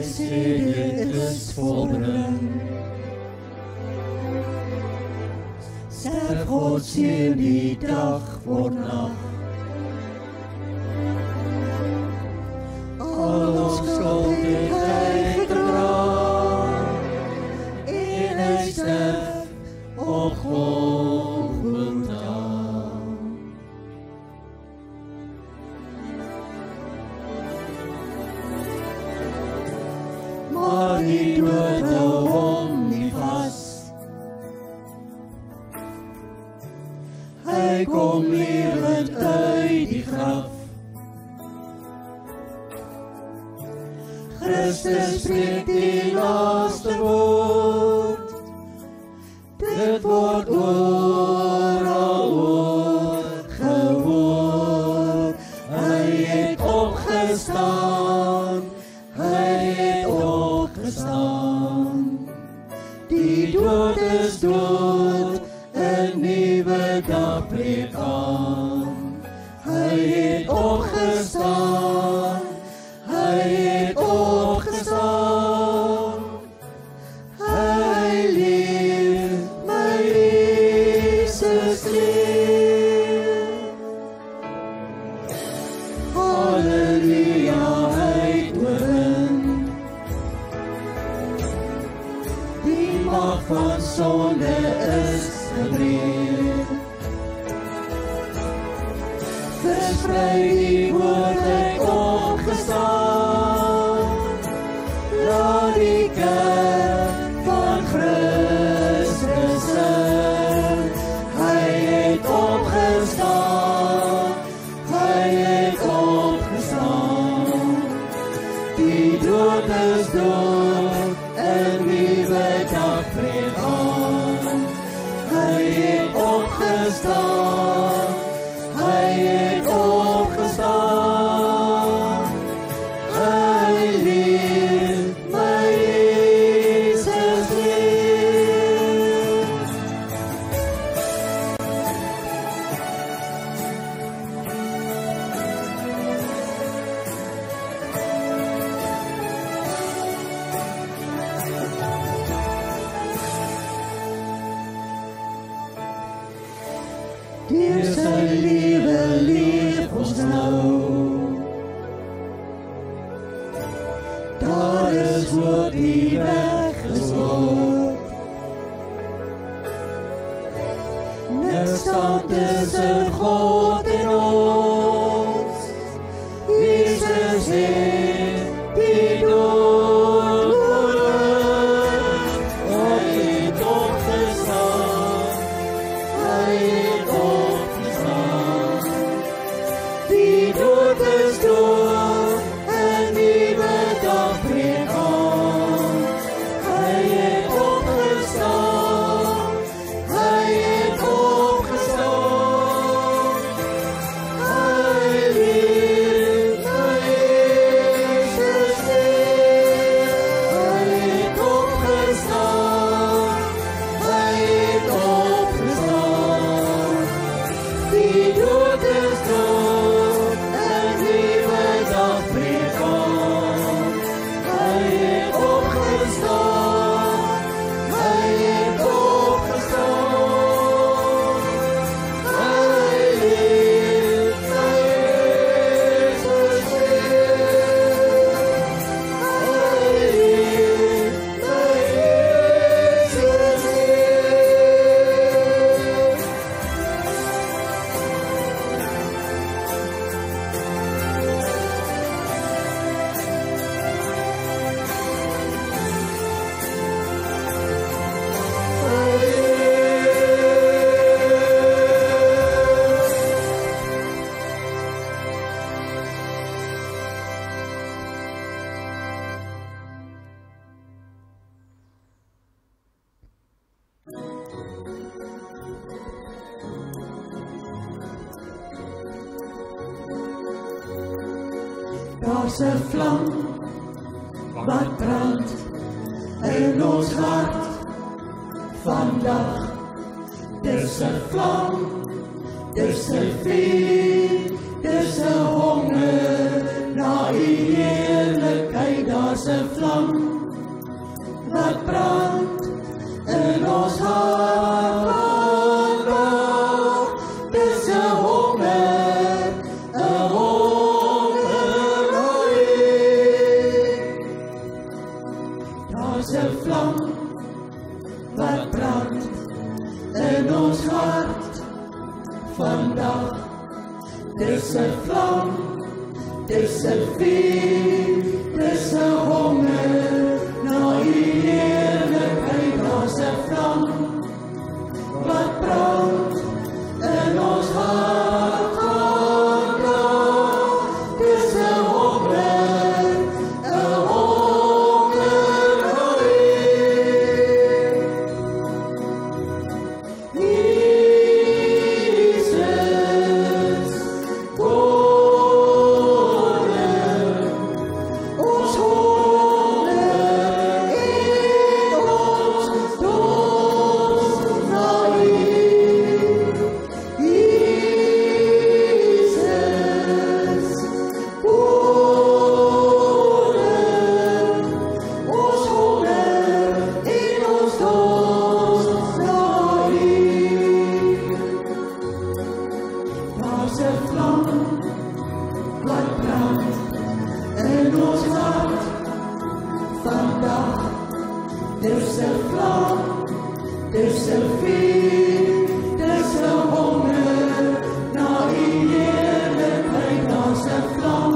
sê dit is volbring. Sterf God seën die dag word nag. Al ons skuld het hy gedra, en hy sterf op Golgotha. Maar die dood hou hom nie vas. Hy kom lewend uit die graf. Christus spreek die laaste woord. Dit word oral gehoor. Hy het opgestaan. Hy het opgestaan. Die dood is dood. 'n nuwe dag breek aan. Hy het opgestaan. Hy het opgestaan. Hy leef, my Jesus leef. Halleluja, hy het oorwin. Die mag van sonde is gebreek. Versprei die woord uit opgestaan. Laat die kerk van Christus sing. Hy het opgestaan. Hy het opgestaan. Die dood is dood. 'n nuwe dag breek aan. Hy het opgestaan. Hy het opgestaan. Hy leef, my Jesus leef. Deur sy liewe leef ons nou. Daar is hoop die weg gesloop. Niks staan tussen God en ons. Jesus het die dood oorwin. Hy het opgestaan. Hy het opgestaan. Die dood is dood. 'n nuwe dag breek aan. Hy het opgestaan. Hy het opgestaan. Hy leef, my Jesus leef. Hy het opgestaan. Hy het opgestaan. Die dood is dood. 'n nuwe dag breek aan. Hy het opgestaan. Hy het opgestaan. Hy leef, my Jesus leef. Hy leef, my Jesus leef. Daar's 'n vlam wat brand in ons hart vandag. Dis 'n vlam, dis 'n vuur, dis 'n honger na U heerlikheid daar's 'n vlam wat brand in ons hart vandag. Dis 'n honger na U. Daar's 'n vlam wat brand in ons hart vandag. Dis 'n vlam, dis 'n vuur, dis 'n honger na U heerlikheid. Daar's 'n vlam wat brand in ons hart vandag. Dis 'n honger na U. Jesus, koning, ons honger en ons dorst na U. Jesus, koning, ons honger en ons dorst na U. Daar's 'n vlam wat brand in ons hart vandag. Dis 'n vlam, dis 'n vuur, dis 'n honger na U heerlikheid. Daar's 'n vlam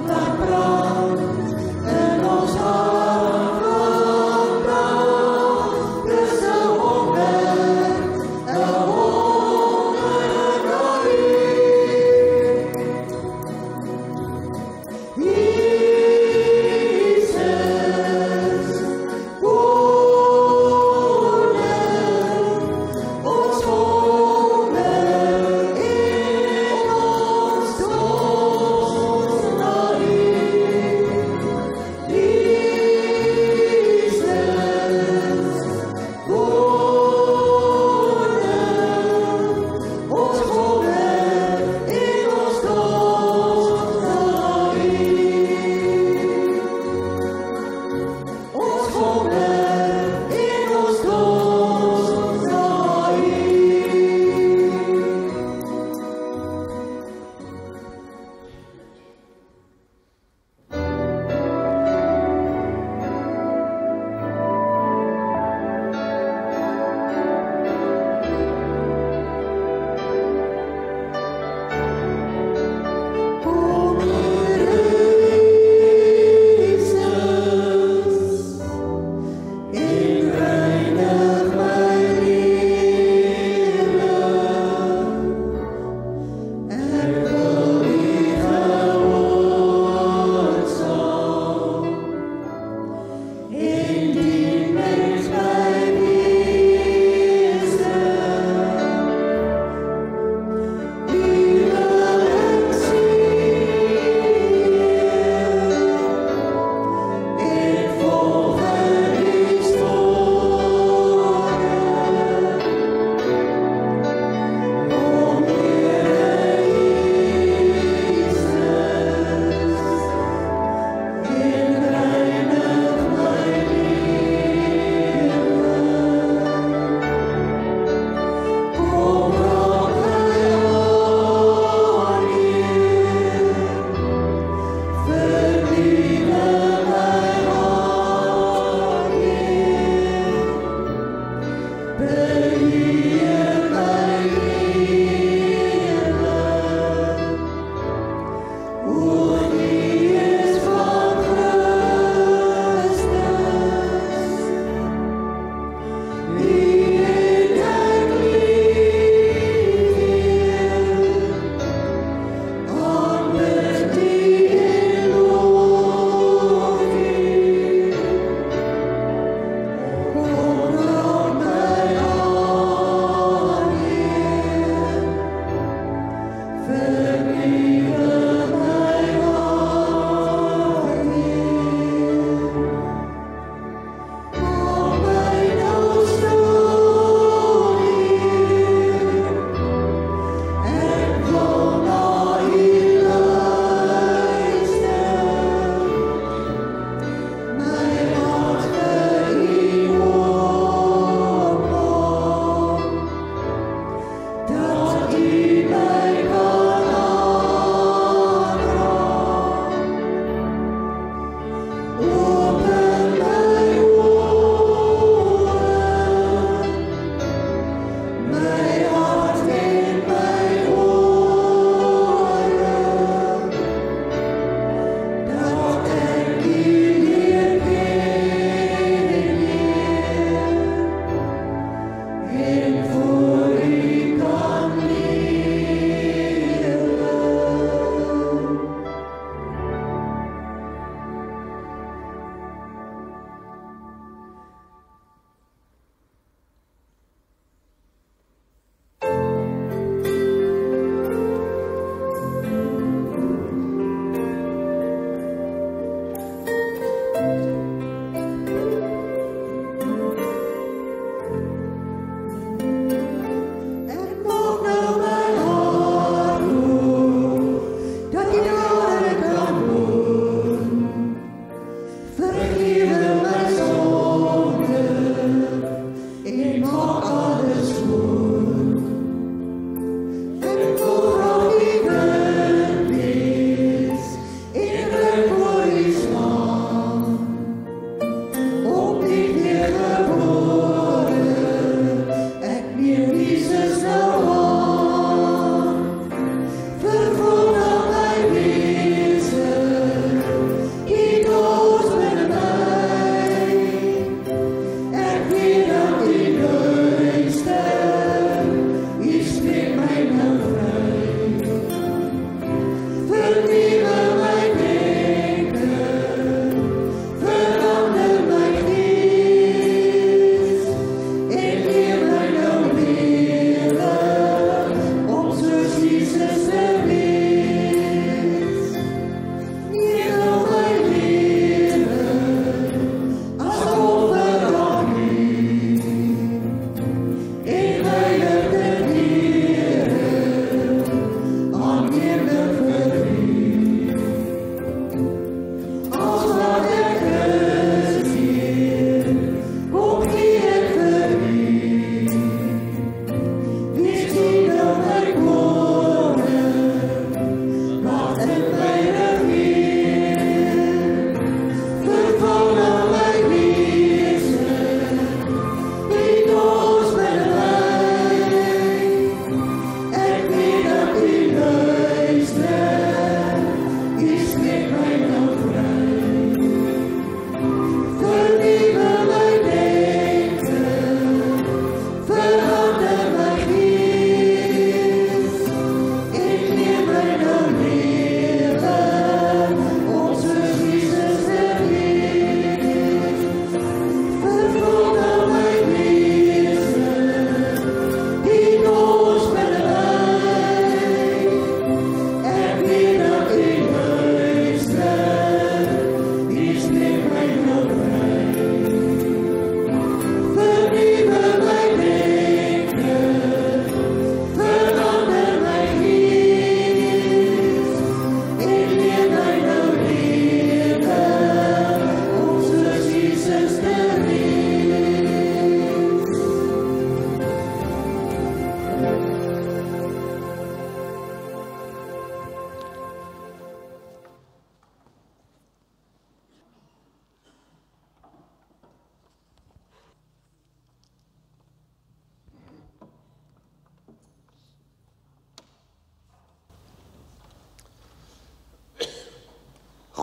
wat brand in ons hart vandag. Dis 'n honger na U. Jesus, koning,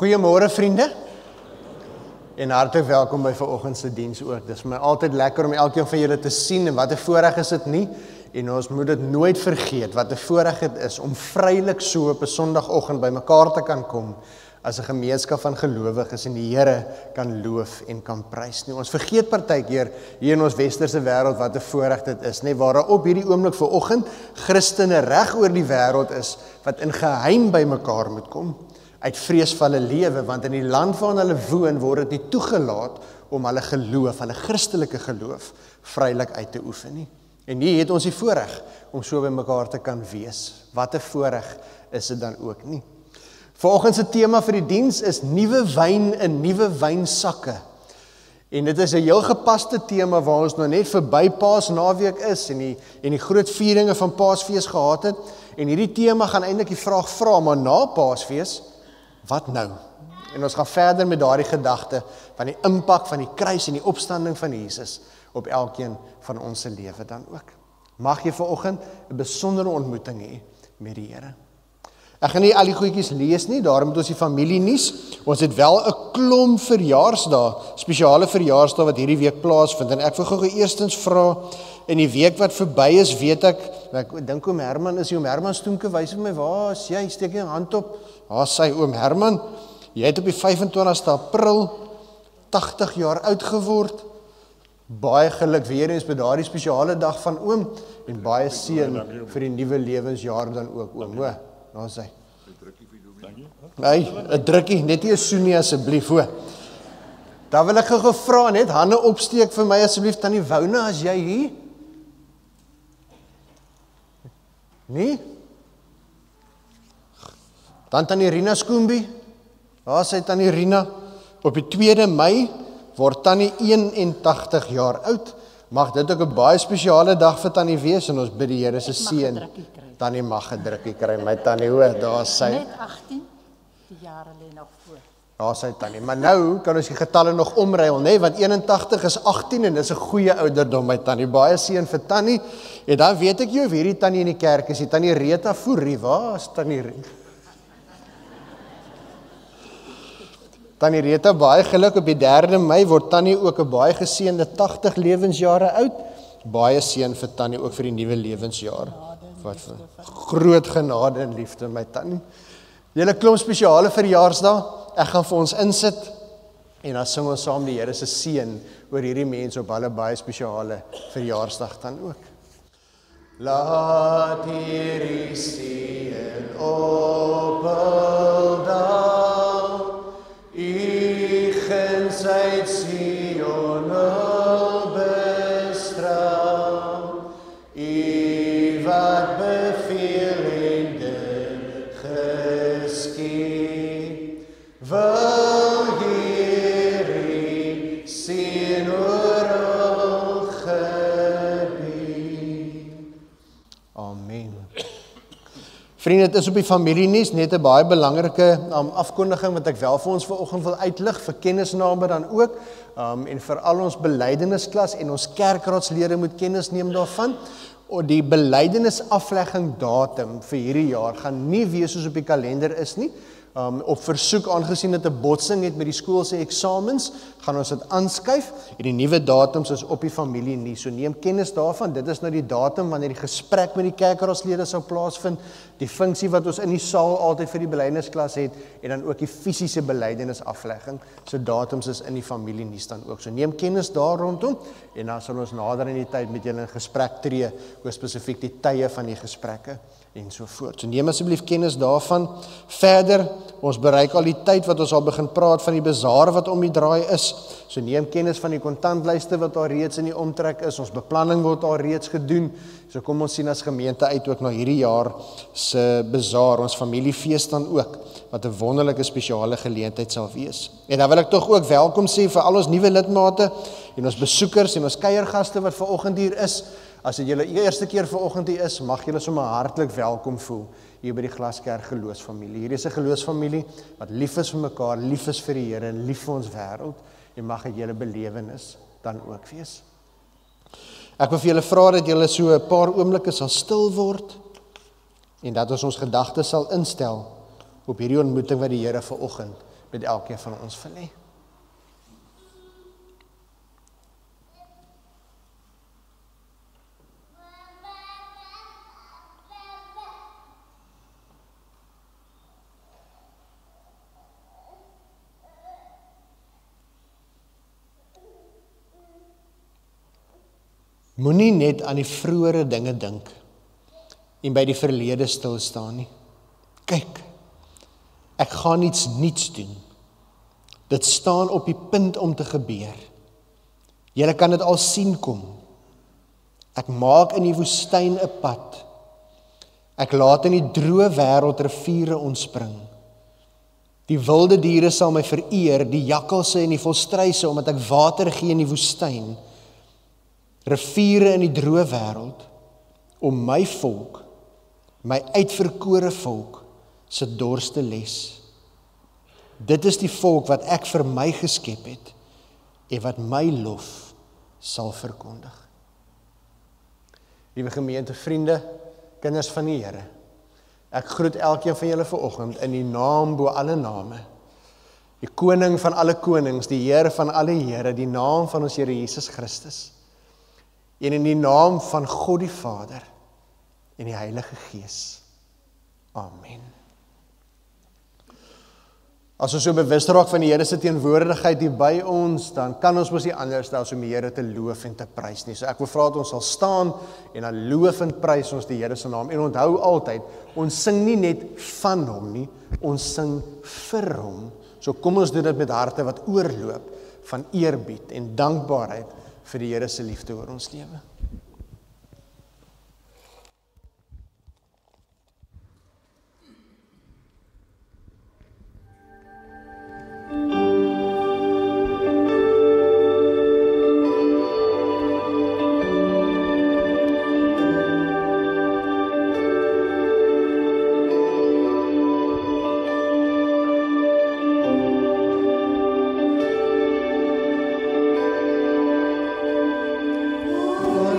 Goeiemôre vriende. En hartlik welkom by vanoggend se diens ook. Dis my altyd lekker om elkeen van julle te sien en wat 'n voorreg is dit nie. En ons moet dit nooit vergeet wat 'n voorreg dit is om vrylik so op 'n Sondagoggend by mekaar te kan kom as 'n gemeenskap van gelowiges en die Here kan loof en kan prys nie. Ons vergeet partykeer hier in ons westerse wêreld wat 'n voorreg dit is, nê, waar daar op hierdie oomblik vanoggend Christene reg oor die wêreld is wat in geheim by mekaar moet kom. Uit vrees vir hulle lewe, want in die land waarin hulle woon word dit nie toegelaat om hulle geloof, hulle Christelike geloof vrylik uit te oefen nie. En hier het ons die voorreg om so by mekaar te kan wees. Wat 'n voorreg is dit dan ook nie. Vanoggend se tema vir die diens is nuwe wyn in nuwe wynsakke. En dit is 'n heel gepaste tema waar ons nou net verby Paasnaweek is en die groot vieringe van Paasfees gehad het. En hierdie tema gaan eintlik die vraag vra, maar na Paasfees, wat nou? En ons gaan verder met daardie gedagte van die impak van die kruis en die opstanding van Jesus op elkeen van ons se lewe dan ook. Mag jy vanoggend 'n besondere ontmoeting hê met die Here. Ek gaan nie al die goedjies lees nie, daarom moet ons die familie nuus. Ons het wel 'n klomp verjaarsdae, spesiale verjaarsdae wat hierdie week plaasvind. En ek wil gou eerstens vra, in die week wat verby is, weet ek dink oom Herman is hier, oom Herman Stoemke, wys vir my, waar is jy? Steek jy 'n hand op? Daar sê oom Herman, jy het op die 25ste April 80 jaar oud geword. Baie geluk weer eens by daardie spesiale dag van oom en baie seën vir die nuwe lewensjaar dan ook oom. Hoor, daar sê. 'n drukkie vir Dominee. Nee, 'n drukkie, net nie 'n soenie asseblief, hoor. Dan wil ek gou vra, net hande opsteek vir my asseblief, tannie Wouna, as jy hier? Nee? Dan tannie Rina Skoombi, daar sê tannie Rina, op die 2de Mei word tannie 81 jaar oud. Mag dit ook 'n baie spesiale dag vir tannie wees en ons bid die Here se seën. Tannie mag 'n drukkie kry, my tannie, hoor, daar sê. Net 18, die jare lê nog voor. Daar sê tannie, maar nou kan ons die getalle nog omruil, nê, want 81 is 18 en dis 'n goeie ouderdom, my tannie. Baie seën vir tannie. En dan weet ek jy of hierdie tannie in die kerk is, die tannie Rita Fourie, waar is tannie Rita? Tannie Rita, baie geluk op die 3de Mei word tannie ook 'n baie geseënde 80 lewensjare oud. Baie seën vir tannie ook vir die nuwe lewensjaar. Wat vir groot genade en liefde, my tannie. Julle klomp spesiale verjaarsdae. Ek gaan vir ons insit en dan sing ons saam die Here se seën oor hierdie mense op hulle baie spesiale verjaarsdag dan ook. Laat hierdie seën ophel daal, U gensheid Sion bestraal, U wat beveel en dit geskied, wil hierdie seën oral gebied. Amen. Vriende, dit is op die familienuus net 'n baie belangrike afkondiging wat ek wel vir ons vanoggend wil uitlig, vir kennisname dan ook, en vir al ons belydenisskas en ons kerkraadslede moet kennis neem daarvan. Die belydenisaflegging datum vir hierdie jaar gaan nie wees soos op die kalender is nie. Op versoek, aangesien dit 'n botsing het met die skool se eksamens, gaan ons dit aanskuif en die nuwe datums is op die familie nie. So neem kennis daarvan, dit is nou die datum wanneer die gesprek met die kerkraadslede sou plaasvind, die funksie wat ons in die saal altyd vir die belydensklas het en dan ook die fisiese belydenisaflegging. So datums is in die familie nie dan ook. So neem kennis daar rondom en dan sal ons nader in die tyd met julle in gesprek tree oor spesifiek die tye van die gesprekke en so voort. So neem asseblief kennis daarvan. Verder, ons bereik al die tyd wat ons al begin praat van die bazaar wat om die draai is. So neem kennis van die kontantlyste wat al reeds in die omtrek is. Ons beplanning word al reeds gedoen. So kom ons sien as gemeente uit ook na hierdie jaar se bazaar, ons familiefees dan ook, wat 'n wonderlike spesiale geleentheid sal wees. En dan wil ek tog ook welkom sê vir al ons nuwe lidmate en ons besoekers en ons kuiergaste wat vanoggend hier is. As dit julle eerste keer vanoggend hier is, mag julle sommer hartlik welkom voel hier by die Glaskerk geloofsfamilie. Hier is 'n geloofsfamilie wat lief is vir mekaar, lief is vir die Here en lief vir ons wêreld. En mag dit julle belewenis dan ook wees. Ek wil vir julle vra dat julle so 'n paar oomblikke sal stil word en dat ons gedagtes sal instel op hierdie ontmoeting wat die Here vanoggend met elkeen van ons wil hê. Moenie net aan die vroeëre dinge dink en by die verlede stil staan nie. Kyk, ek gaan iets nuuts doen. Dit staan op die punt om te gebeur. Julle kan dit al sien kom. Ek maak in die woestyn 'n pad. Ek laat in die droë wêreld riviere ontspring. Die wilde diere sal my vereer, die jakkalse en die volstruise, omdat ek water gee in die woestyn. Riviere in die droë wêreld, om my volk, my uitverkore volk, se dors te les. Dit is die volk wat ek vir my geskep het, en wat my lof sal verkondig. Liewe gemeente, vriende, kinders van die Here, ek groet elkeen van julle vanoggend in die naam bo alle name, die koning van alle konings, die Here van alle Here, die naam van ons Here Jesus Christus, en in die naam van God die Vader en die Heilige Gees. Amen. As ons so bewus raak van die Here se teenwoordigheid hier by ons, dan kan ons mos nie anders as om die Here te loof en te prys nie. So ek wil vra dat ons sal staan en dan loof en prys ons die Here se naam. En onthou altyd, ons sing nie net van hom nie, ons sing vir hom. So kom ons doen dit met harte wat oorloop van eerbied en dankbaarheid vir die Here se liefde oor ons lewe. Oh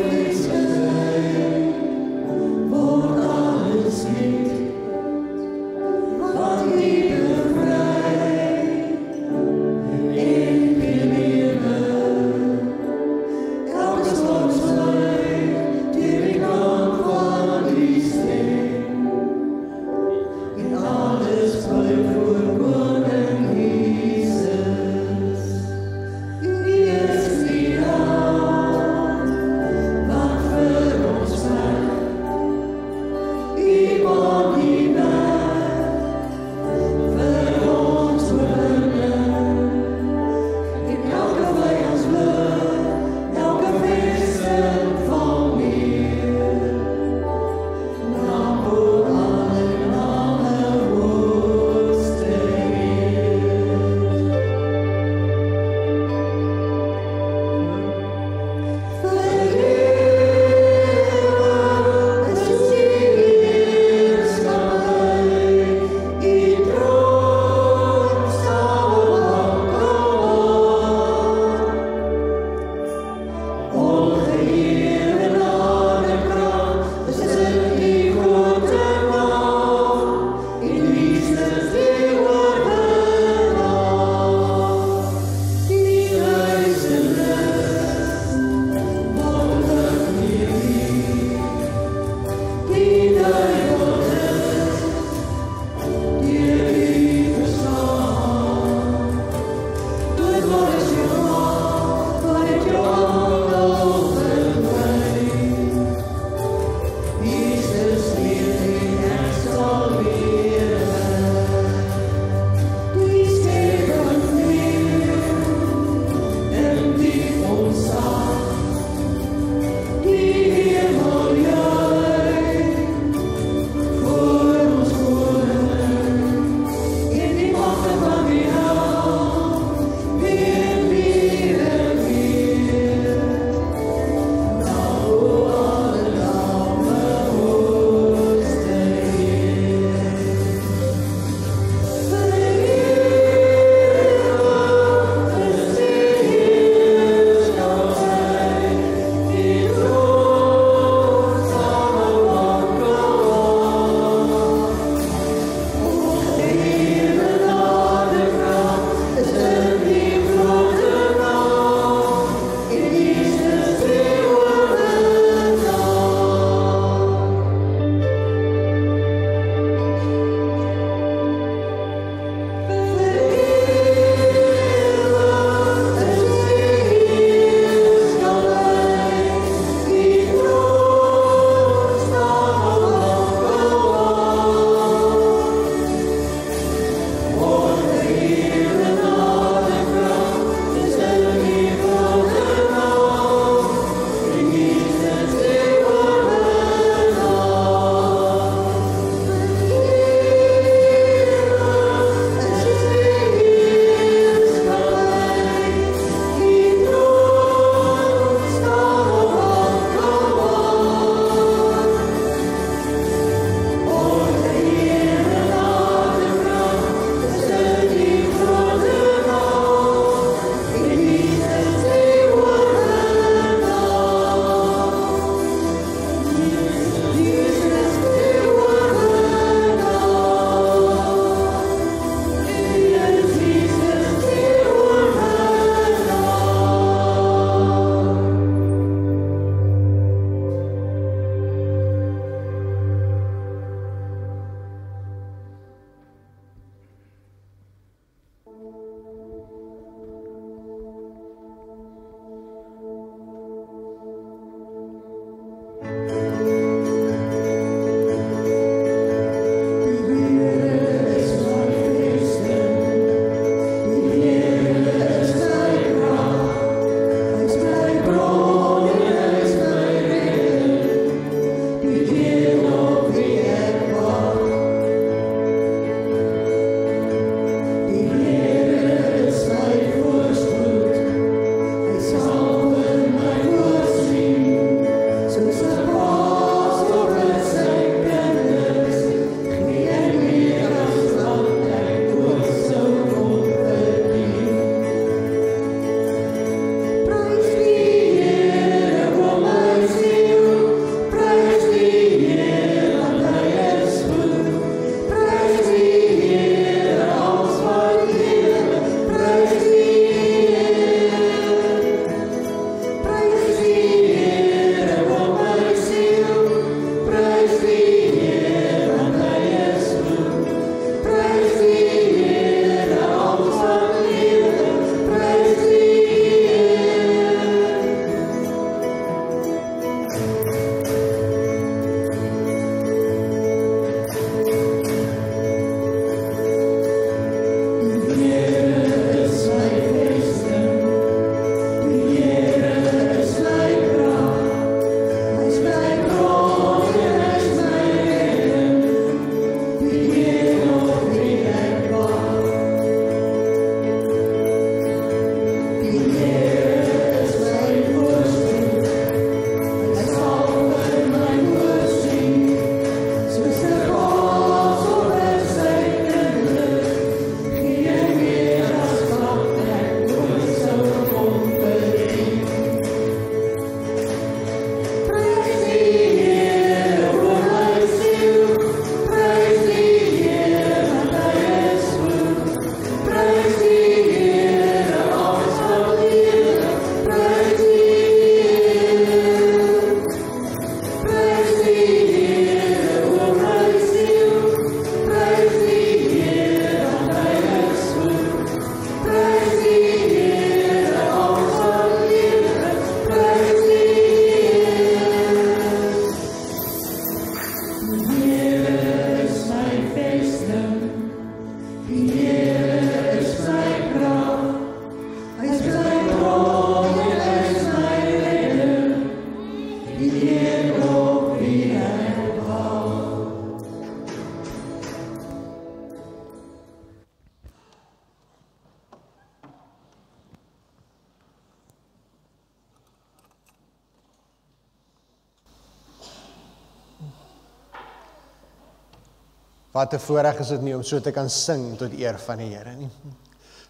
Wat 'n voorreg is dit nie om so te kan sing tot eer van die Here nie.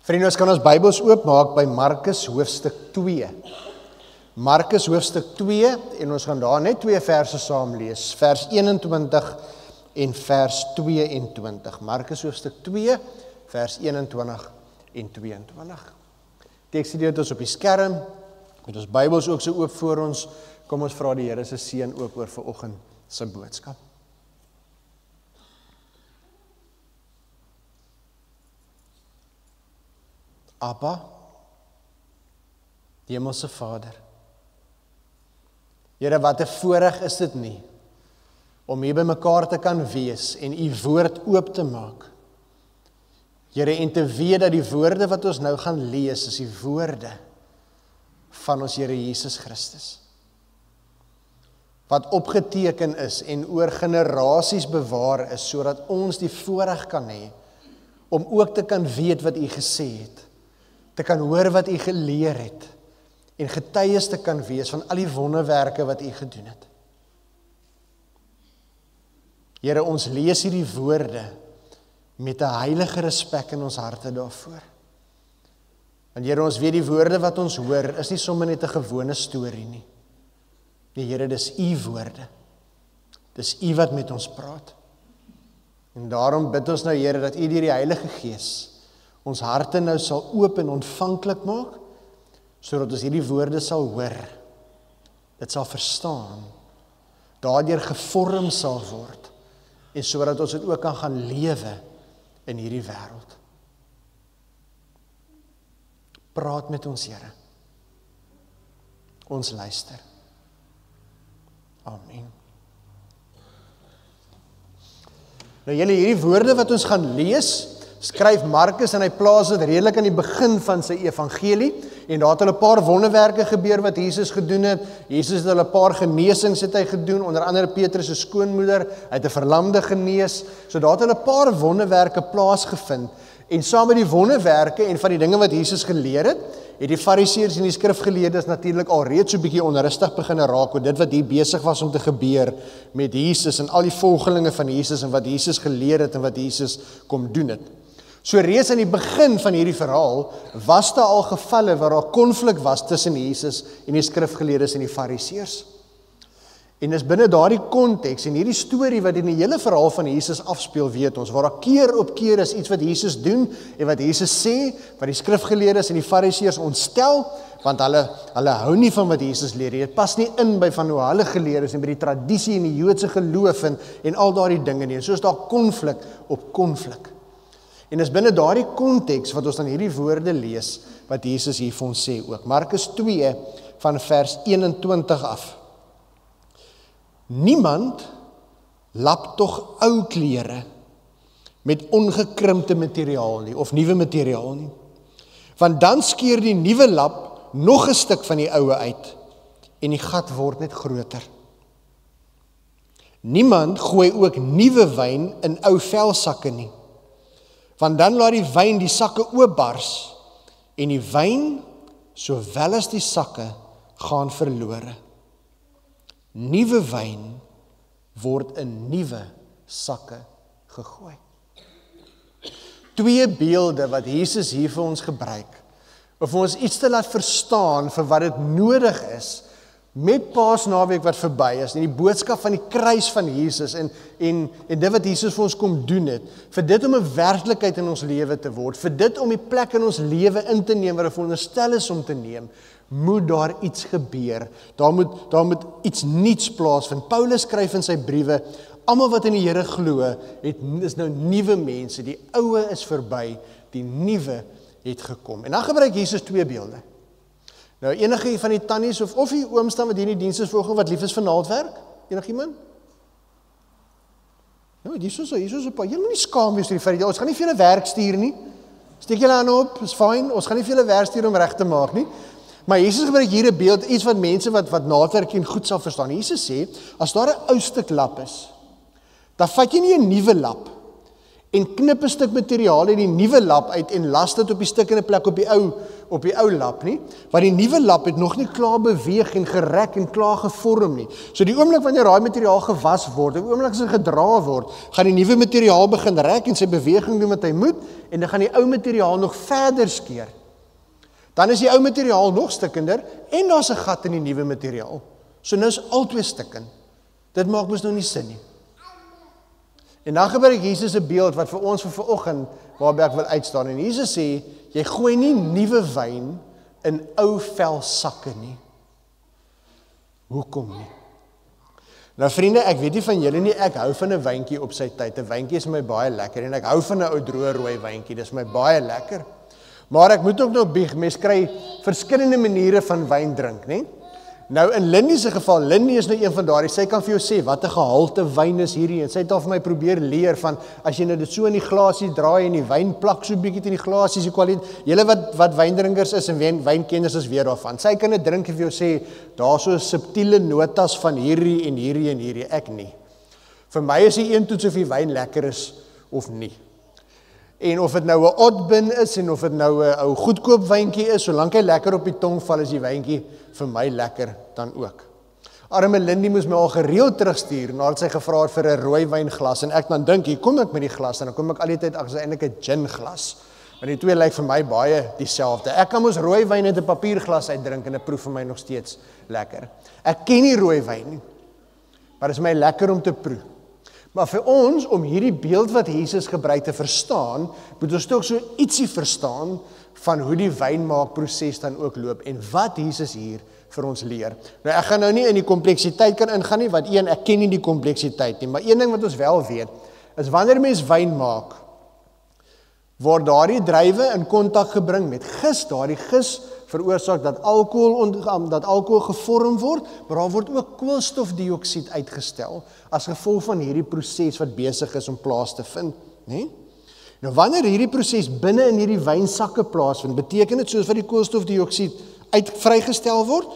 Vriende, ons kan ons Bybels oopmaak by Markus hoofstuk 2. Markus hoofstuk 2 en ons gaan daar net 2 verse saam lees, vers 21 en vers 22. Markus hoofstuk 2, vers 21 en 22. Teksgedeelte is op die skerm, met ons Bybels ook so oop voor ons, kom ons vra die Here se seën ook oor vanoggend se boodskap. Abba, die Hemelse Vader. Here, wat 'n voorreg is dit nie, om hier by mekaar te kan wees en u woord oop te maak. Here, en te weet dat die woorde wat ons nou gaan lees, is die woorde van ons Here Jesus Christus. Wat opgeteken is en oor generasies bewaar is, sodat ons die voorreg kan hê, om ook te kan weet wat u gesê het, te kan hoor wat u geleer het, en getuies te kan wees van al die wonderwerke wat u gedoen het. Here, ons lees hierdie woorde met 'n heilige respek in ons harte daarvoor. Want Here, ons weet die woorde wat ons hoor, is nie sommer net 'n gewone storie nie. Nee, Here, dis u woorde. Dis u wat met ons praat. En daarom bid ons nou, Here, dat u deur die Heilige Gees ons harte nou sal oop en ontvanklik maak, sodat ons hierdie woorde sal hoor, dit sal verstaan, daardeur gevorm sal word, en sodat ons dit ook kan gaan lewe in hierdie wêreld. Praat met ons, Here. Ons luister. Amen. Nou julle, hierdie woorde wat ons gaan lees, skryf Markus en hy plaas dit redelik aan die begin van sy evangelie, en daar het hulle 'n paar wonderwerke gebeur wat Jesus gedoen het. Jesus het hulle 'n paar genesings het hy gedoen, onder andere Petrus se skoonmoeder, hy het 'n verlamde genees. So daar het hulle 'n paar wonderwerke plaasgevind, en saam met die wonderwerke en van die dinge wat Jesus geleer het die Fariseërs en die skrifgeleerdes natuurlik al reeds so 'n bietjie onrustig begin raak oor dit wat hier besig was om te gebeur met Jesus en al die volgelinge van Jesus en wat Jesus geleer het en wat Jesus kom doen het. So reeds aan die begin van hierdie verhaal was daar al gevalle waar daar konflik was tussen Jesus en die skrifgeleerdes en die Fariseërs. En dis binne daardie konteks en hierdie storie wat in die hele verhaal van Jesus afspeel, weet ons, waar daar keer op keer is iets wat Jesus doen en wat Jesus sê, wat die skrifgeleerdes en die Fariseërs ontstel, want hulle hou nie van wat Jesus leer. Dit pas nie in by van hoe hulle geleer is en by die tradisie en die Joodse geloof en al daardie dinge nie. En so is daar konflik op konflik. En dis binne daardie konteks wat ons dan hierdie woorde lees wat Jesus hier vir ons sê ook. Markus 2 van vers 21 af. Niemand lap tog ou klere met ongekrimpte materiaal nie of nuwe materiaal nie. Want dan skeur die nuwe lap nog 'n stuk van die oue uit en die gat word net groter. Niemand gooi ook nuwe wyn in ou velsakke nie. Want dan laat die wyn die sakke oopbars en die wyn, sowel as die sakke, gaan verlore. Nuwe wyn word in nuwe sakke gegooi. Twee beelde wat Jesus hier vir ons gebruik, om vir ons iets te laat verstaan vir wat dit nodig is, met Paasnaweek wat verby is, en die boodskap van die kruis van Jesus, en dit wat Jesus vir ons kom doen het, vir dit om 'n werklikheid in ons lewe te word, vir dit om die plek in ons lewe in te neem, wat veronderstel is om te neem, moet daar iets gebeur, daar moet iets nuuts plaasvind. Paulus skryf in sy briewe, almal wat in die Here glo, is nou nuwe mense, die oue is verby, die nuwe het gekom. En dan gebruik Jesus twee beelde. Nou, enige van die tannies of die ooms staan wat hier in die diens is volgens wat lief is vir naaldwerk? Enigiemand? Nou, hier is so 'n paar. Jy moet nie skaam wees vir die feit dat ons gaan nie vir julle werk stuur nie. Steek julle aan op, is fyn. Ons gaan nie vir julle werk stuur om reg te maak nie. Maar Jesus gebruik hier 'n beeld, iets wat mense wat naaldwerk en goed sal verstaan. Jesus sê, as daar 'n ou stuk lap is, dan vat jy nie 'n nuwe lap en knip 'n stuk materiaal uit die nuwe lap uit en las dit op die stukkende plek op die ou lap nie, want die nuwe lap het nog nie klaar beweeg en gerek en klaar gevorm nie. So die oomblik wanneer daai materiaal gewas word, die oomblik as dit gedra word, gaan die nuwe materiaal begin rek en sy beweging doen wat hy moet, en dan gaan die ou materiaal nog verder skeer. Dan is die ou materiaal nog stikkender en daar's 'n gat in die nuwe materiaal. So nou is albei stikkend. Dit maak mos nou nie sin nie. En dan gebruik Jesus 'n beeld wat vir ons vir vanoggend waarby ek wil uitstaan. En Jesus sê, jy gooi nie nuwe wyn in ou vel sakke nie. Hoekom nie? Nou vriende, ek weet nie van julle nie, ek hou van 'n wyntjie op sy tyd. 'n Wyntjie is my baie lekker en ek hou van 'n ou droë rooi wyntjie. Dis my baie lekker. Maar ek moet ook nog bieg, mens kry verskillende maniere van wyn drink, né? Nou in Lindy se geval, Lindy is nou een van daardie, sy kan vir jou sê wat 'n gehalte wyn is hierdie, en sy het al vir my probeer leer van as jy nou dit so in die glasie draai en die wyn plak so bietjie in die glasies, die kwaliteit. Julle wat wyndrinkers is en wynkenners is weet daarvan. Sy kan dit drink en vir jou sê daar so subtiele notas van hierdie en hierdie en hierdie, ek nie. Vir my is die een toets of die wyn lekker is of nie. En of dit nou 'n Oddbin is en of dit nou 'n ou goedkoop wyntjie is, solank hy lekker op die tong val, is die wyntjie vir my lekker dan ook. Arme Lindy moes my al gereeld terugstuur nadat sy gevra het vir 'n rooi wynglas en ek dan dink, hier kom ek met die glas en dan kom ek al die tyd ag, dis eintlik 'n gin glas. Want die twee lyk vir my baie dieselfde. Ek kan mos rooi wyn uit 'n papierglas uitdrink en dit proef vir my nog steeds lekker. Ek ken nie rooi wyn nie, maar dit is my lekker om te proe. Maar vir ons, om hierdie beeld wat Jesus gebruik te verstaan, moet ons ook so ietsie verstaan van hoe die wynmaakproses dan ook loop en wat Jesus hier vir ons leer. Nou ek gaan nou nie in die kompleksiteit kan ingaan nie, want ek ken nie die kompleksiteit nie, maar een ding wat ons wel weet, is wanneer mens wyn maak, word daardie druiwe in kontak gebring met gis, daardie gis veroorsaak dat alkohol gevorm word, maar daar word ook koolstofdioksied uitgestel as gevolg van hierdie proses wat besig is om plaas te vind, né? Nou wanneer hierdie proses binne in hierdie wynsakke plaasvind, beteken dit soos wat die koolstofdioksied vrygestel word,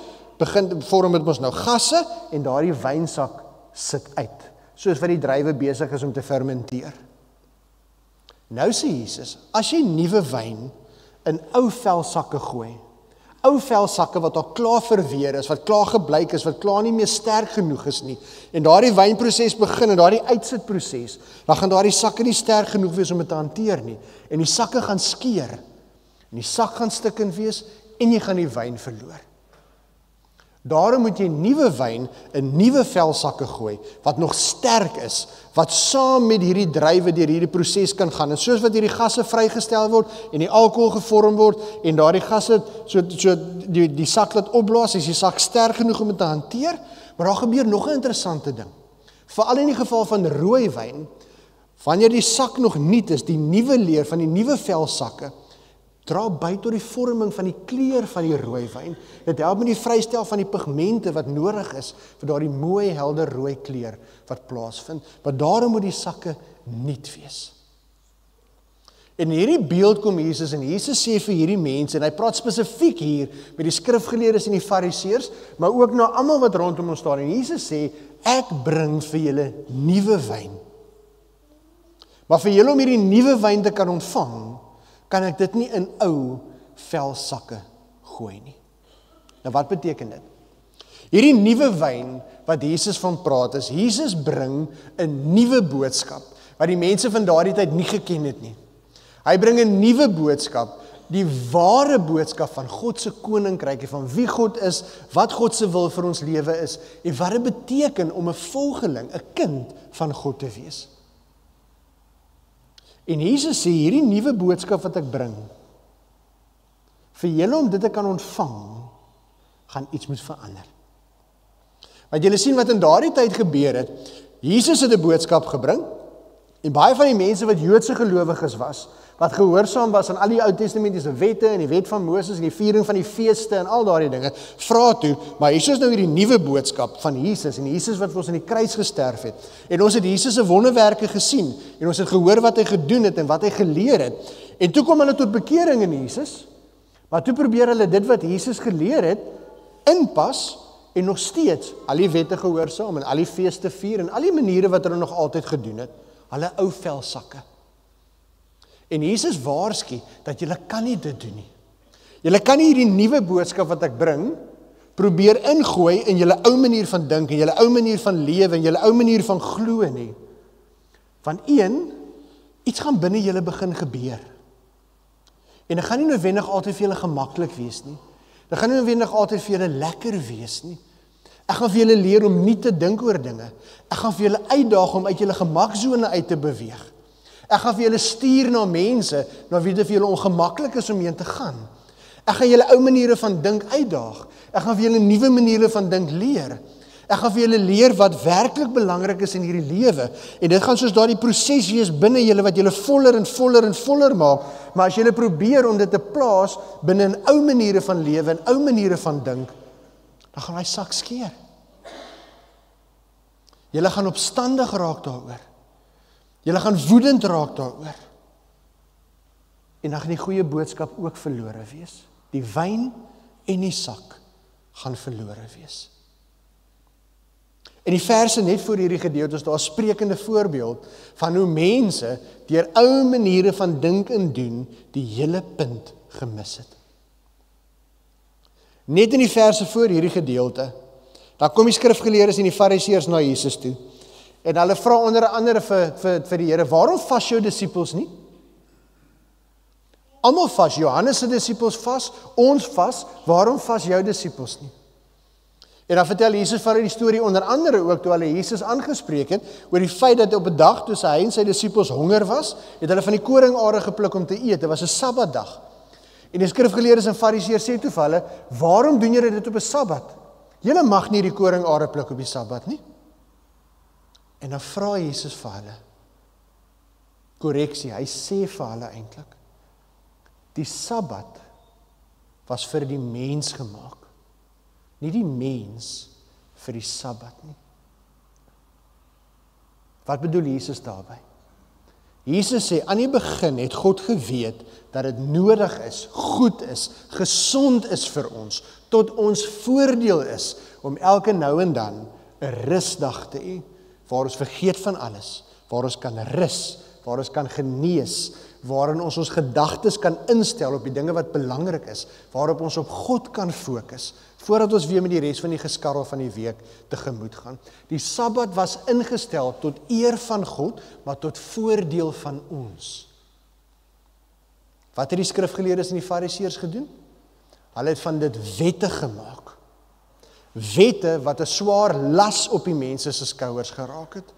vorm dit mos nou gasse en daardie wynsak sit uit, soos wat die druiwe besig is om te fermenteer. Nou sê Jesus, as jy nuwe wyn in ou velsakke gooi, ou velsakke wat al klaar verweer is, wat klaar gebleik is, wat klaar nie meer sterk genoeg is nie, en daardie wynproses begin en daardie uitsitproses, dan gaan daardie sakke nie sterk genoeg wees om dit te hanteer nie, en die sakke gaan skeer, en die sak gaan stikkend wees, en jy gaan die wyn verloor. Daarom moet jy nuwe wyn in nuwe velsakke gooi, wat nog sterk is, wat saam met hierdie druiwe deur hierdie proses kan gaan, en soos wat hierdie gasse vrygestel word, en die alkohol gevorm word, en daardie gasse, die sak laat opblaas, is die sak sterk genoeg om dit te hanteer, maar daar gebeur nog 'n interessante ding, veral in die geval van rooi wyn, wanneer die sak nog nuut is, die nuwe leer van die nuwe velsakke, dra by tot die vorming van die kleur van die rooi wyn. Dit help met die vrystel van die pigmente wat nodig is vir daardie mooi helder rooi kleur wat plaasvind. Maar daarom moet die sakke nuut wees. En hierdie beeld kom Jesus en Jesus sê vir hierdie mense, en hy praat spesifiek hier met die skrifgeleerdes en die fariseërs, maar ook na almal wat rondom ons staan. En Jesus sê, ek bring vir julle nuwe wyn. Maar vir julle om hierdie nuwe wyn te kan ontvang, kan ek dit nie in ou velsakke gooi nie. Nou wat beteken dit? Hierdie nuwe wyn wat Jesus van praat is, Jesus bring 'n nuwe boodskap, wat die mense van daardie tyd nie geken het nie. Hy bring 'n nuwe boodskap, die ware boodskap van God se koninkryk, van wie God is, wat God se wil vir ons lewe is, en wat dit beteken om 'n volgeling, 'n kind van God te wees. En Jesus sê, hierdie nuwe boodskap wat ek bring, vir julle om dit te kan ontvang, gaan iets moet verander. Want julle sien wat in daardie tyd gebeur het, Jesus het 'n boodskap gebring, en baie van die mense wat Joodse gelowiges was, wat gehoorsaam was aan al die Ou Testamentiese wette en die wet van Moses en die viering van die feeste en al daardie dinge, vra toe, maar hier is nou hierdie nuwe boodskap van Jesus, en Jesus wat vir ons aan die kruis gesterf het, en ons het Jesus se wonderwerke gesien, en ons het gehoor wat hy gedoen het en wat hy geleer het, en toe kom hulle tot bekering in Jesus, maar toe probeer hulle dit wat Jesus geleer het, inpas, en nog steeds al die wette gehoorsaam en al die feeste vier, en al die maniere wat hulle nog altyd gedoen het, hulle ou velsakke. En Jesus waarsku dat julle kan nie dit doen nie. Julle kan nie hierdie nuwe boodskap wat ek bring, probeer ingooi in julle ou manier van dink, en julle ou manier van lewe, en julle ou manier van glo nie. Want iets gaan binne julle begin gebeur. En dit gaan nie noodwendig altyd vir julle gemaklik wees nie. Dit gaan nie noodwendig altyd vir julle lekker wees nie. Ek gaan vir julle leer om nie te dink oor dinge. Ek gaan vir julle uitdaag om uit julle gemaksone uit te beweeg. Ek gaan vir julle stuur na mense, na wie dit vir julle ongemaklik is om heen te gaan. Ek gaan julle ou maniere van dink uitdaag. Ek gaan vir julle nuwe maniere van dink leer. Ek gaan vir julle leer wat werklik belangrik is in hierdie lewe. En dit gaan soos daardie proses wees binne julle wat julle voller en voller en voller maak. Maar as julle probeer om dit te plaas binne 'n ou maniere van lewe en ou maniere van dink, dan gaan hy sak skeer. Julle gaan opstandig raak daaroor. Julle gaan woedend raak daaroor. En dan gaan die goeie boodskap ook verlore wees. Die wyn en die sak gaan verlore wees. In die verse net voor hierdie gedeelte is daar 'n sprekende voorbeeld van hoe mense deur ou maniere van dink en doen die hele punt gemis het. Net in die verse voor hierdie gedeelte, dan kom die skrifgeleerdes en die fariseërs na Jesus toe. En hulle vra onder andere vir die Here, waarom vas jou disippels nie? Almal vas, Johannes se disippels vas, ons vas, waarom vas jou disippels nie? En dan vertel Jesus van die storie onder andere ook toe hulle Jesus aangespreek het oor die feit dat op 'n dag toe hy en sy disippels honger was, het hulle van die koringare gepluk om te eet. Dit was 'n Sabbatdag. En die skrifgeleerdes en fariseërs sê toe vir hulle, waarom doen julle dit op 'n Sabbat? Julle mag nie die koringare pluk op die Sabbat nie. En dan vra Jesus vir hulle korreksie. Hy sê vir hulle eintlik, die Sabbat was vir die mens gemaak. Nie die mens vir die Sabbat nie. Wat bedoel Jesus daarby? Jesus sê, aan die begin het God geweet dat dit nodig is, goed is, gesond is vir ons, tot ons voordeel is, om elke nou en dan 'n rusdag te hê, waar ons vergeet van alles, waar ons kan rus, waar ons kan genees, waarin ons gedagtes kan instel op die dinge wat belangrik is, waarop ons op God kan fokus, voordat ons weer met die res van die geskarrel van die week tegemoet gaan. Die Sabbat was ingestel tot eer van God, maar tot voordeel van ons. Wat het die skrifgeleerdes en die fariseërs gedoen? Hulle het van dit wette gemaak. Wette wat 'n swaar las op die mense se skouers geraak het.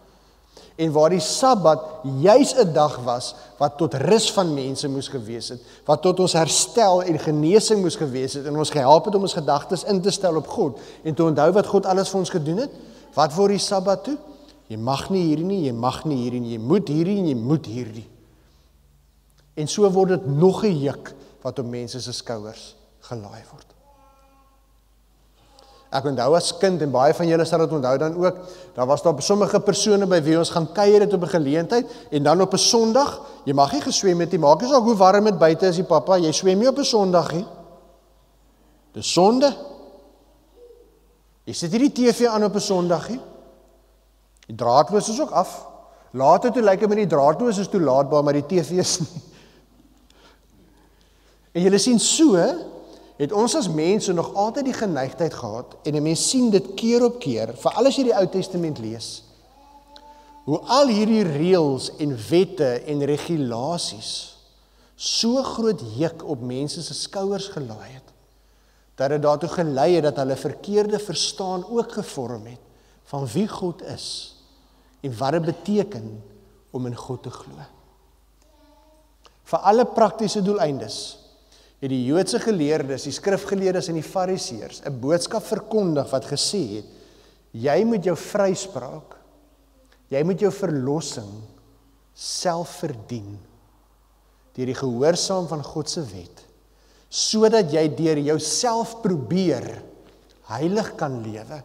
En waar die Sabbat juis 'n dag was wat tot rus van mense moes gewees het, wat tot ons herstel en genesing moes gewees het en ons gehelp het om ons gedagtes in te stel op God en te onthou wat God alles vir ons gedoen het. Wat word die Sabbat toe? Jy mag nie hierdie nie, jy mag nie hierdie nie, jy moet hierdie en jy moet hierdie. En so word dit nog 'n juk wat op mense se skouers gelaai word. Ek onthou as kind, en baie van julle sal dit onthou dan ook, daar was daar sommige persone by wie ons gaan kuier het op 'n geleentheid, en dan op 'n Sondag, jy mag nie geswem het nie, maak nie saak hoe warm dit buite is, die pappa, jy swem nie op 'n Sondag nie. Dis sonde. Jy sit nie die TV aan op 'n Sondag nie. Die draadloos is ook af. Later toe lyk dit met die draadloos is toelaatbaar, maar die TV is nie. En julle sien so, het ons as mense nog altyd die geneigtheid gehad, en 'n mens sien dit keer op keer, veral as jy die Ou Testament lees, hoe al hierdie reëls en wette en regulasies so groot juk op mense se skouers gelaai het, dat dit daartoe gelei het dat hulle verkeerde verstaan ook gevorm het van wie God is en wat dit beteken om in God te glo. Vir alle praktiese doeleindes het die Joodse geleerdes, die skrifgeleerdes en die fariseërs 'n boodskap verkondig wat gesê het, jy moet jou vryspraak, jy moet jou verlossing self verdien deur die gehoorsaam van God se wet, sodat jy deur jouself probeer heilig kan lewe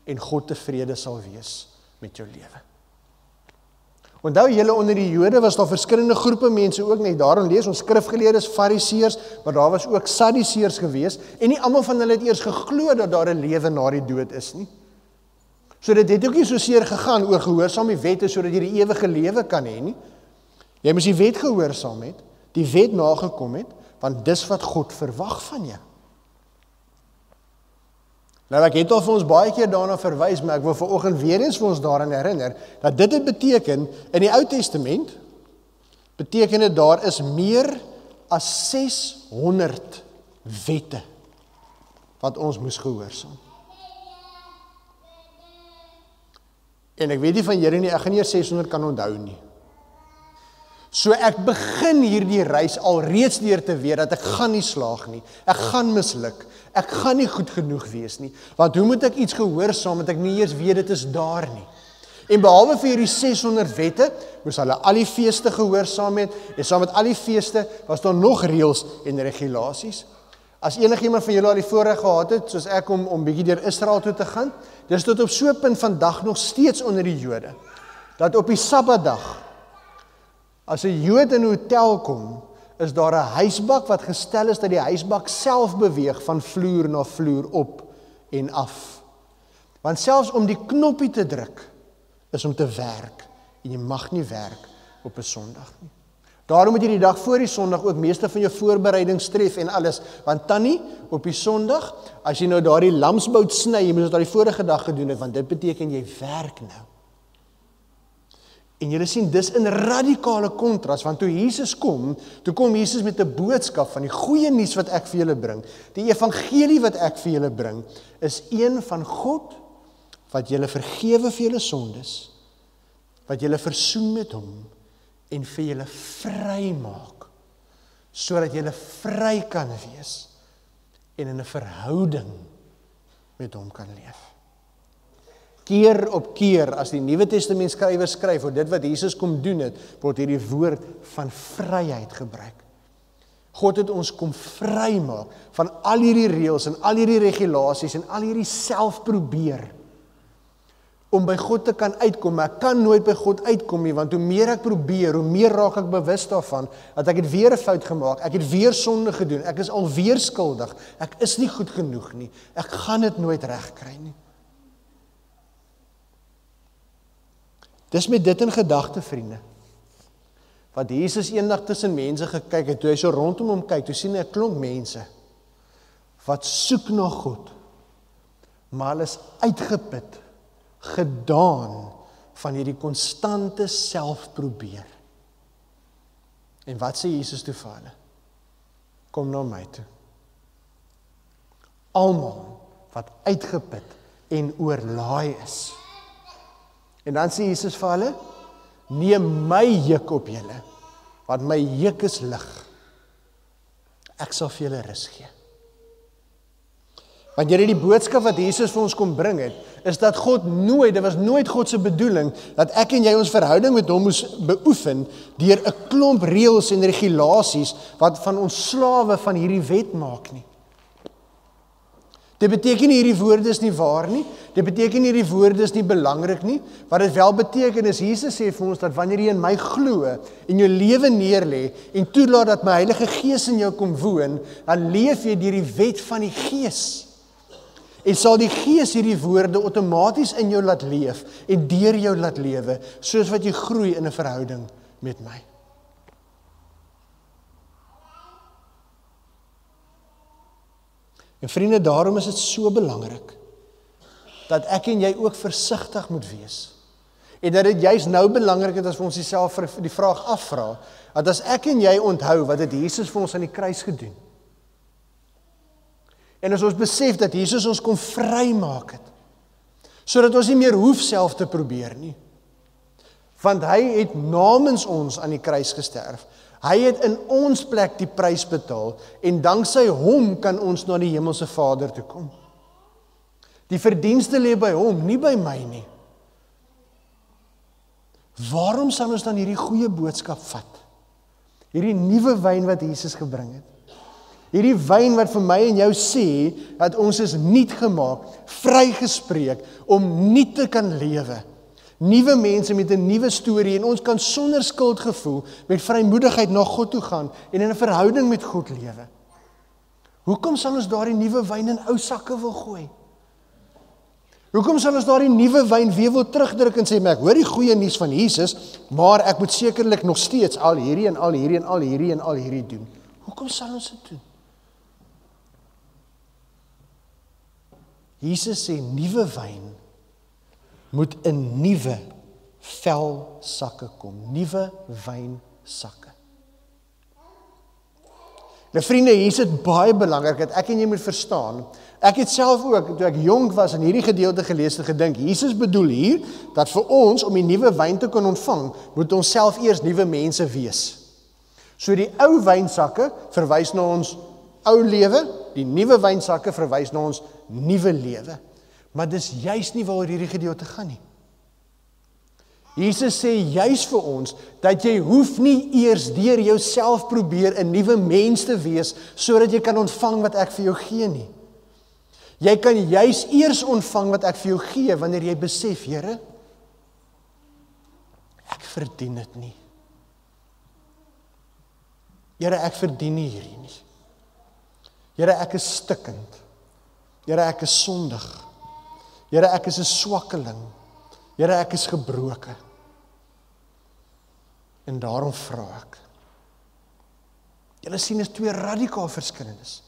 en God tevrede sal wees met jou lewe. Onthou julle, onder die Jode was daar verskillende groepe mense ook net. Daarom lees ons skrifgeleerdes, fariseërs, maar daar was ook sadduseërs gewees, en nie almal van hulle het eers geglo dat daar 'n lewe na die dood is nie. So dit het ook nie so seer gegaan oor gehoorsaam die wette sodat jy die ewige lewe kan hê nie. Jy moes die wet gehoorsaam het, die wet nagekom het, want dis wat God verwag van jou. Nou ek het al vir ons baie keer daarna verwys, maar ek wil vanoggend weer eens vir ons daaraan herinner, dat dit het beteken, in die Ou Testament, beteken dit daar is meer as 600 wette, wat ons moes gehoorsaam. En ek weet nie van julle nie, ek gaan nie 600 kan onthou nie. So ek begin hierdie reis al reeds deur te weet dat ek gaan nie slaag nie, ek gaan misluk, ek gaan nie goed genoeg wees nie, want hoe moet ek iets gehoorsaam, dat ek nie eers weet dit is daar nie. En behalwe vir hierdie 600 wette, moes hulle al die feeste gehoorsaam het, en saam met al die feeste, was daar nog reëls en regulasies. As enigiemand van julle al die voorreg gehad het, soos ek om bietjie deur Israel toe te gaan, dis tot op so 'n punt vandag nog steeds onder die Jode, dat op die Sabbatdag, as 'n Jood in 'n hotel kom, is daar 'n huisbak wat gestel is dat die huisbak self beweeg van vloer na vloer op en af. Want selfs om die knoppie te druk, is om te werk, en jy mag nie werk op 'n Sondag nie. Daarom moet jy die dag voor die Sondag ook meeste van jou voorbereidings tref en alles, want tannie, op die Sondag, as jy nou daardie lamsbout sny, jy moet dit al die vorige dag gedoen het, want dit beteken jy werk nou. En julle sien, dis in radikale kontras, want toe Jesus kom, toe kom Jesus met 'n boodskap van die goeie nuus wat ek vir julle bring. Die evangelie wat ek vir julle bring, is een van God, wat julle vergewe vir julle sondes, wat julle versoen met hom, en vir julle vry maak, sodat julle vry kan wees, en in 'n verhouding met hom kan leef. Keer op keer, as die Nuwe Testament skrywers skryf, oor dit wat Jesus kom doen het, word hierdie woord van vryheid gebruik. God het ons kom vry maak, van al hierdie reëls, en al hierdie regulasies, en al hierdie selfprobeer, om by God te kan uitkom, maar ek kan nooit by God uitkom nie, want hoe meer ek probeer, hoe meer raak ek bewus daarvan, dat ek het weer 'n fout gemaak, ek het weer sonde gedoen, ek is alweer skuldig, ek is nie goed genoeg nie, ek gaan dit nooit reg kry nie. Dis met dit in gedagte, vriende, wat Jesus eendag tussen mense gekyk het, toe hy so rondom hom kyk, toe sien hy 'n klomp mense, wat soek na God, maar hulle is uitgeput, gedaan van hierdie konstante selfprobeer. En wat sê Jesus toe vir hulle? Kom na my toe. Almal wat uitgeput en oorlaai is. En dan sê Jesus vir hulle, neem my juk op julle, want my juk is lig. Ek sal vir julle rus gee. Want die boodskap wat Jesus vir ons kom bring het, is dat God nooit, dit was nooit God se bedoeling, dat ek en jy ons verhouding met hom moes beoefen, deur 'n klomp reëls en regulasies, wat van ons slawe van hierdie wet maak nie. Dit beteken nie hierdie woorde is nie waar nie, dit beteken nie hierdie woorde is nie belangrik nie, wat dit wel beteken is, Jesus sê vir ons, dat wanneer jy in my glo, en jou lewe neerlê, en toelaat dat my Heilige Gees in jou kom woon, dan leef jy deur die wet van die Gees. En sal die Gees hierdie woorde outomaties in jou laat leef, en deur jou laat lewe, soos wat jy groei in 'n verhouding met my. En vriende, daarom is dit so belangrik, dat ek en jy ook versigtig moet wees. En dat dit juist nou belangrik is, as vir ons self die vraag afvra, dat as ek en jy onthou, wat het Jesus vir ons aan die kruis gedoen, en as ons besef dat Jesus ons kom vrymaak het, sodat ons nie meer hoef self te probeer nie. Want hy het namens ons aan die kruis gesterf. Hy het in ons plek die prys betaal, en danksy hom kan ons na die hemelse Vader toe kom. Die verdienste lê by hom, nie by my nie. Waarom sal ons dan hierdie goeie boodskap vat? Hierdie nuwe wyn wat Jesus gebring het. Hierdie wyn wat vir my en jou sê, dat ons is nuut gemaak, vrygespreek, om nuut te kan lewe. Nuwe mense met 'n nuwe storie, en ons kan sonder skuldgevoel, met vrymoedigheid na God toe gaan, en in 'n verhouding met God lewe. Hoekom sal ons daardie nuwe wyn in ou sakke wil gooi? Hoekom sal ons daardie nuwe wyn weer wil terugdruk en sê, maar ek hoor die goeie nuus van Jesus, maar ek moet sekerlik nog steeds al hierdie en al hierdie en al hierdie en al hierdie doen. Hoekom sal ons dit doen? Jesus sê, nuwe wyn moet in nuwe velsakke kom, nuwe wynsakke. Nou vriende, hier is dit baie belangrik dat ek en jy moet verstaan. Ek het self ook, toe ek jonk was en hierdie gedeelte gelees het, gedink, Jesus bedoel hier, dat vir ons, om die nuwe wyn te kan ontvang, moet ons self eers nuwe mense wees. So die ou wynsakke verwys na ons ou lewe, die nuwe wynsakke verwys na ons nuwe lewe. Maar dis juis nie waaroor hierdie gedeelte gaan nie. Jesus sê juis vir ons, dat jy hoef nie eers deur jouself probeer 'n nuwe mens te wees, sodat jy kan ontvang wat ek vir jou gee nie. Jy kan juis eers ontvang wat ek vir jou gee, wanneer jy besef, Here, ek verdien dit nie. Here, ek verdien nie hierdie nie. Here, ek is stikkend. Here, ek is sondig. Here, ek is 'n swakkeling. Here, ek is gebroken. En daarom vra ek. Julle sien, is twee radikaal verskillendes.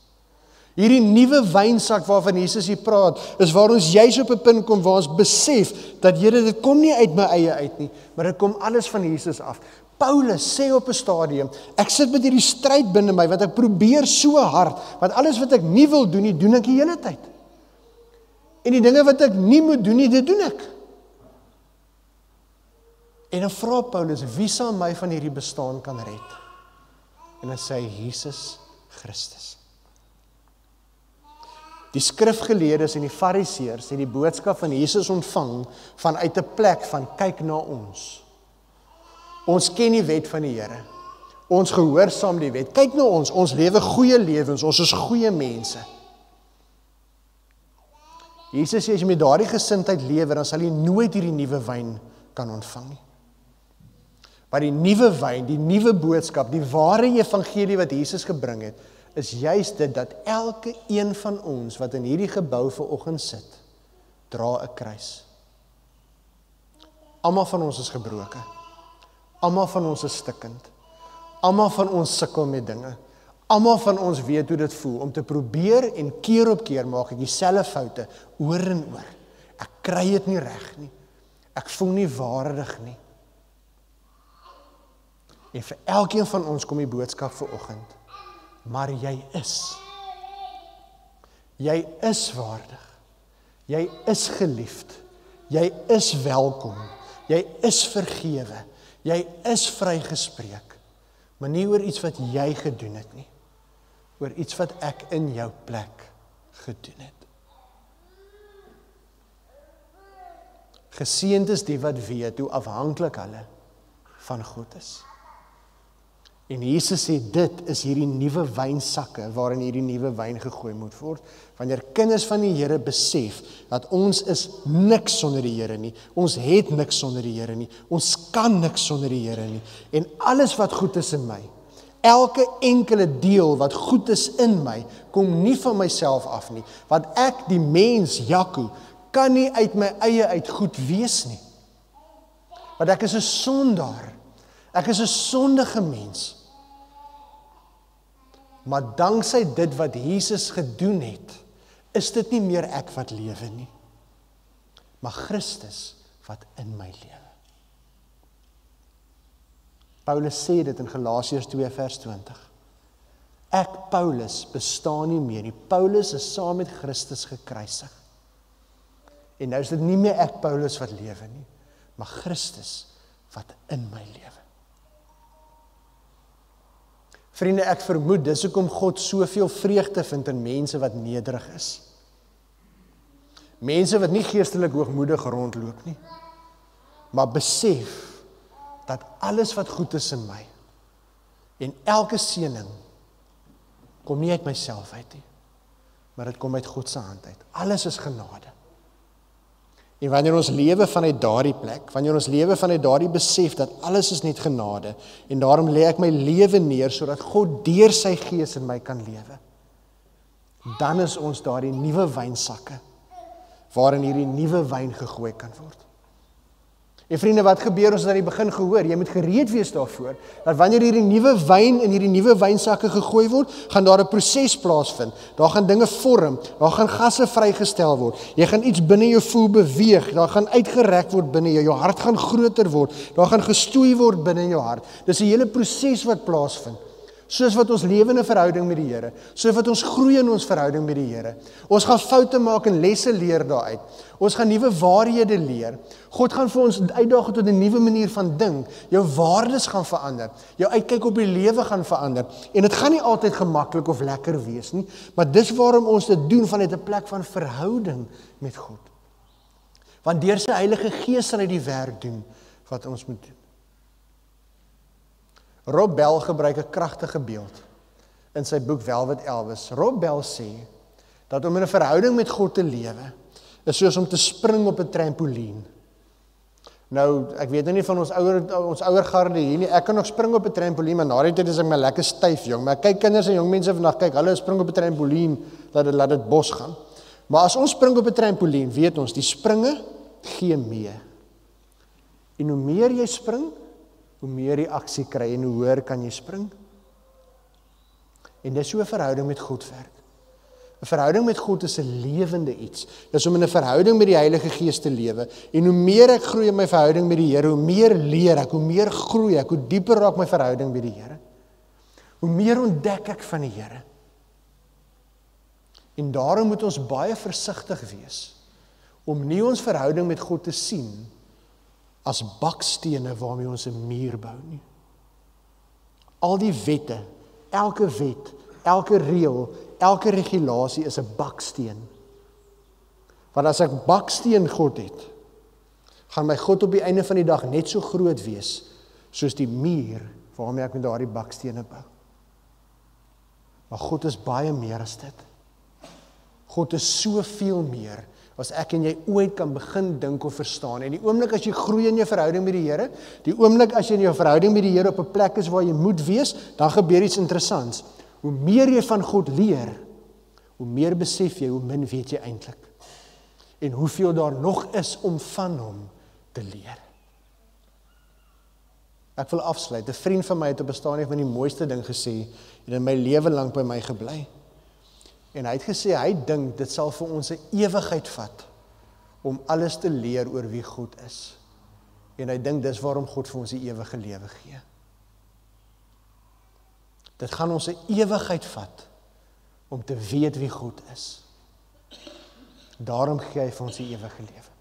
Hierdie nuwe wynsak waarvan Jesus hier praat, is waar ons juis op 'n punt kom waar ons besef dat Here, dit kom nie uit my eie uit nie, maar dit kom alles van Jesus af. Paulus sê op 'n stadium, ek sit met hierdie stryd binne my, want ek probeer so hard, want alles wat ek nie wil doen nie, doen ek die hele tyd. En die dinge wat ek nie moet doen nie, dit doen ek. En dan vra Paulus, wie sal my van hierdie bestaan kan red? En dan sê hy, Jesus Christus. Die skrifgeleerdes en die fariseërs het die boodskap van Jesus ontvang vanuit 'n plek van kyk na ons. Ons ken die wet van die Here. Ons gehoorsaam die wet. Kyk na ons lewe goeie lewens, ons is goeie mense. Jesus sê, as jy met daardie gesindheid lewe, dan sal jy nooit hierdie nuwe wyn kan ontvang nie. Maar die nuwe wyn, die nuwe boodskap, die ware evangelie wat Jesus gebring het, is juist dit dat elke een van ons wat in hierdie gebou vanoggend sit, dra 'n kruis. Almal van ons is gebroken. Almal van ons is stikkend. Almal van ons sukkel met dinge. Almal van ons weet hoe dit voel om te probeer en keer op keer maak ek dieselfde foute oor en oor. Ek kry dit nie reg nie. Ek voel nie waardig nie. En vir elkeen van ons kom die boodskap vanoggend. Maar jy is. Jy is waardig. Jy is geliefd. Jy is welkom. Jy is vergewe. Jy is vrygespreek. Maar nie oor iets wat jy gedoen het nie. Oor iets wat ek in jou plek gedoen het. Geseënd is die wat weet hoe afhanklik hulle van God is. En Jesus sê, dit is hierdie nuwe wynsakke waarin hierdie nuwe wyn gegooi moet word. Wanneer kinders van die Here besef dat ons is niks sonder die Here nie. Ons het niks sonder die Here nie. Ons kan niks sonder die Here nie. En alles wat goed is in my, elke enkele deel wat goed is in my, kom nie van myself af nie. Want ek, die mens, Jaco, kan nie uit my eie uit goed wees nie. Want ek is 'n sondaar. Ek is 'n sondige mens. Maar danksy dit wat Jesus gedoen het, is dit nie meer ek wat lewe nie, maar Christus wat in my lewe. Paulus sê dit in Galasiërs 2 vers 20. Ek, Paulus, bestaan nie meer nie. Paulus is saam met Christus gekruisig. En nou is dit nie meer ek, Paulus, wat lewe nie, maar Christus wat in my lewe. Vriende, ek vermoed, dis hoekom God soveel vreugde vind in mense wat nederig is. Mense wat nie geestelik hoogmoedig rondloop nie, maar besef dat alles wat goed is in my, en elke seëning, kom nie uit myself uit nie, maar dit kom uit God se hand uit. Alles is genade. En wanneer ons lewe vanuit daardie plek, wanneer ons lewe vanuit daardie besef dat alles is net genade, en daarom lê ek my lewe neer, sodat God deur sy gees in my kan lewe, dan is ons daardie nuwe wynsakke, waarin hierdie nuwe wyn gegooi kan word. En vriende, wat gebeur ons aan die begin gehoor? Jy moet gereed wees daarvoor, dat wanneer hierdie nuwe wyn in hierdie nuwe wynsakke gegooi word, gaan daar 'n proses plaasvind. Daar gaan dinge vorm, daar gaan gasse vrygestel word. Jy gaan iets binne jou voel beweeg, daar gaan uitgerek word binne jou hart gaan groter word, daar gaan gestoei word binne jou hart. Dis 'n hele proses wat plaasvind. Soos wat ons lewe in 'n verhouding met die Here, soos wat ons groei in ons verhouding met die Here. Ons gaan foute maak en lesse leer daaruit. Ons gaan nuwe waarhede leer. God gaan vir ons uitdaag tot 'n nuwe manier van dink. Jou waardes gaan verander. Jou uitkyk op die lewe gaan verander. En dit gaan nie altyd gemaklik of lekker wees nie, maar dis waarom ons dit doen vanuit 'n plek van verhouding met God. Want deur sy Heilige Gees sal hy die werk doen wat ons moet doen. Rob Bell gebruik 'n kragtige beeld in sy boek Velvet Elvis. Rob Bell sê dat om in 'n verhouding met God te lewe is soos om te spring op 'n trampolien. Nou, ek weet nou nie van ons ouer garde hier nie. Ek kan nog spring op 'n trampolien, maar na die tyd is ek my lekker styf, jong. Maar kyk kinders en jong mense vandag, kyk, hulle spring op 'n trampolien, laat dit bos gaan. Maar as ons spring op 'n trampolien, weet ons, die springe gee mee. En hoe meer jy spring, hoe meer jy aksie kry en hoe hoër kan jy spring. En dis so 'n verhouding met God werk. 'n Verhouding met God is 'n lewende iets. Dis om in 'n verhouding met die Heilige Gees te lewe. En hoe meer ek groei in my verhouding met die Here, hoe meer leer ek, hoe meer groei ek, hoe dieper raak my verhouding met die Here. Hoe meer ontdek ek van die Here. En daarom moet ons baie versigtig wees om nie ons verhouding met God te sien as bakstene waarmee ons 'n muur bou nie. Al die wette, elke wet, elke reël, elke regulasie is 'n baksteen. Want as ek baksteen God het, gaan my God op die einde van die dag net so groot wees soos die muur waarmee ek met daardie bakstene bou. Maar God is baie meer as dit. God is soveel meer as ek en jy ooit kan begin dink of verstaan. En die oomblik as jy groei in jou verhouding met die Here, die oomblik as jy in jou verhouding met die Here op 'n plek is waar jy moet wees, dan gebeur iets interessants. Hoe meer jy van God leer, hoe meer besef jy hoe min weet jy eintlik. En hoeveel daar nog is om van hom te leer. Ek wil afsluit. 'n Vriend van my het op 'n stadium van die mooiste ding gesê en in my lewe lank by my gebly. En hy het gesê, hy dink dit sal vir ons 'n ewigheid vat om alles te leer oor wie God is. En hy dink dis waarom God vir ons die ewige lewe gee. Dit gaan ons 'n ewigheid vat om te weet wie God is. Daarom gee hy vir ons die ewige lewe.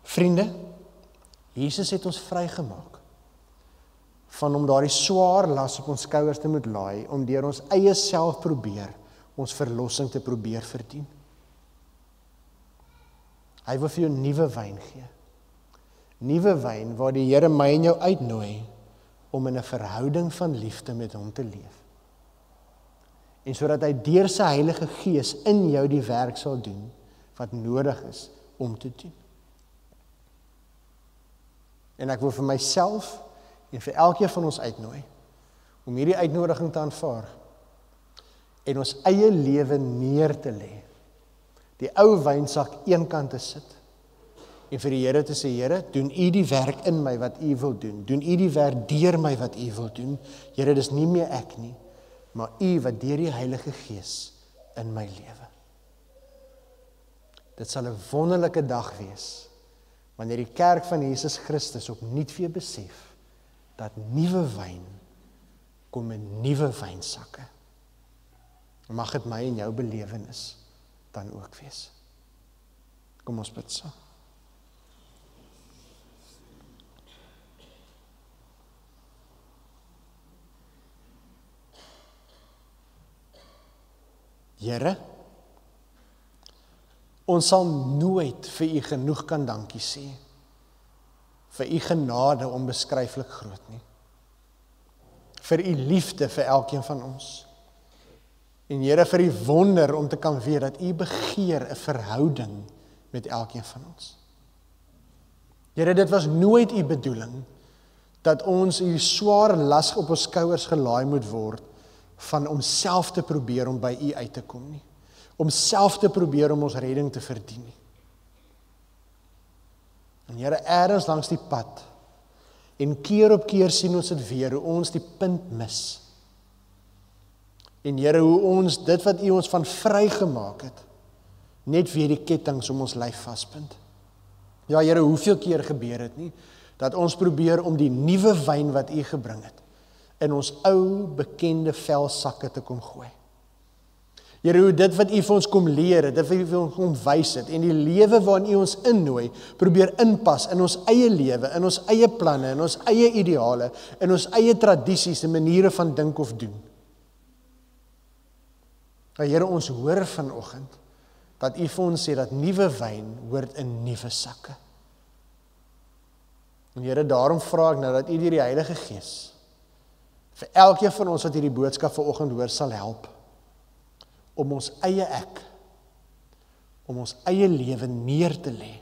Vriende, Jesus het ons vrygemaak van om daardie swaar las op ons skouers te moet laai, om deur ons eie self probeer, ons verlossing te probeer verdien. Hy wil vir jou nuwe wyn gee. Nuwe wyn waar die Here my en jou uitnooi om in 'n verhouding van liefde met hom te leef. En sodat hy deur sy Heilige Gees in jou die werk sal doen wat nodig is om te doen. En ek wil vir myself en vir elkeen van ons uitnooi om hierdie uitnodiging te aanvaar en ons eie lewe neer te lê. Die ou wynsak eenkant te sit en vir die Here te sê, Here, doen U die werk in my wat U wil doen. Doen U die werk deur my wat U wil doen. Here, dis nie meer ek nie, maar U wat deur die Heilige Gees in my lewe. Dit sal 'n wonderlike dag wees wanneer die kerk van Jesus Christus opnuut weer besef dat nuwe wyn kom in nuwe wynsakke. Mag dit my en jou belewenis dan ook wees. Kom ons bid saam. Here, ons sal nooit vir U genoeg kan dankie sê, vir U genade onbeskryflik groot nie, vir U liefde vir elkeen van ons, en Here vir U wonder om te kan weet dat U begeer 'n verhouding met elkeen van ons. Here, dit was nooit U bedoeling dat ons hierdie swaar las op ons skouers gelaai moet word van om self te probeer om by U uit te kom nie. om self te probeer om ons redding te verdien nie. En Here, ergens langs die pad, en keer op keer sien ons dit weer, hoe ons die punt mis. En Here, hoe ons dit wat U ons van vrygemaak het, net weer die kettinge om ons lyf vaspind. Ja Here, hoeveel keer gebeur dit nie, dat ons probeer om die nuwe wyn wat U gebring het, in ons ou, bekende velsakke te kom gooi. Here, hoe dit wat U vir ons kom leer het, dit wat U vir ons kom wys het, en die lewe waarin U ons innooi, probeer inpas in ons eie lewe, in ons eie planne, in ons eie ideale, in ons eie tradisies en maniere van dink of doen. Maar Here, ons hoor vanoggend, dat U vir ons sê dat nuwe wyn hoort in nuwe sakke. En Here, daarom vra ek nou dat U deur die Heilige Gees vir elkeen van ons wat hierdie boodskap vanoggend hoor sal help om ons eie ek, om ons eie lewe neer te lê,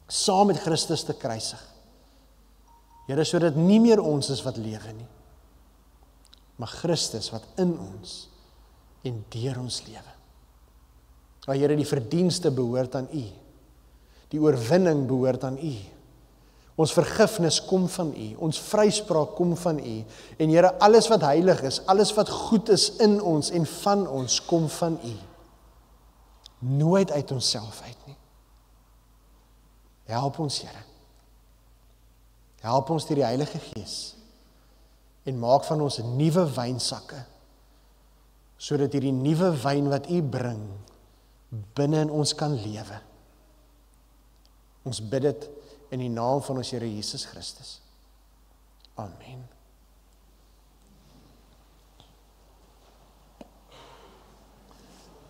saam met Christus te kruisig. Here, sodat nie meer ons is wat lewe nie, maar Christus wat in ons en deur ons lewe. Ja, Here, die verdienste behoort aan U. Die oorwinning behoort aan U. Ons vergifnis kom van U. Ons vryspraak kom van U. En Here, alles wat heilig is, alles wat goed is in ons en van ons, kom van U. Nooit uit onsself uit nie. Help ons, Here. Help ons deur die Heilige Gees. En maak van ons nuwe wynsakke, sodat hierdie nuwe wyn wat U bring, binne in ons kan lewe. Ons bid dit in die naam van ons Here Jesus Christus. Amen.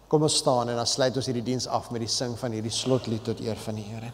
Kom ons staan en dan sluit ons hierdie diens af met die sing van hierdie slotlied tot eer van die Here.